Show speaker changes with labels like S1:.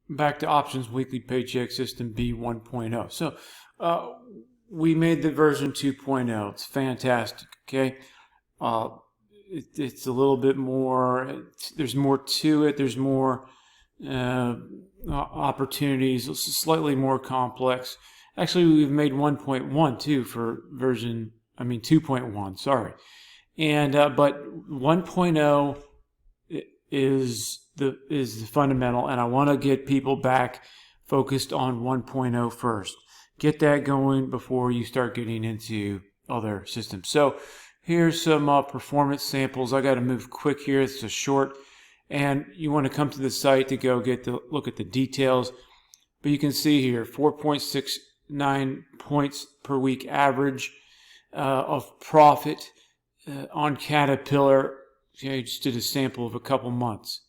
S1: back to options weekly paycheck system B 1.0. So we made the version 2.0. It's fantastic. Okay. It's a little bit more, there's more to it. There's more opportunities. It's slightly more complex. Actually, we've made 1.1 too for 2.1, sorry. And but 1.0 is the fundamental, and I want to get people back focused on 1.0 first. Get that going before you start getting into other systems. So here's some performance samples. I got to move quick here. It's a short, and you want to come to the site to go look at the details. But you can see here 4.69 points per week average of profit on Caterpillar. Okay, just did a sample of a couple months.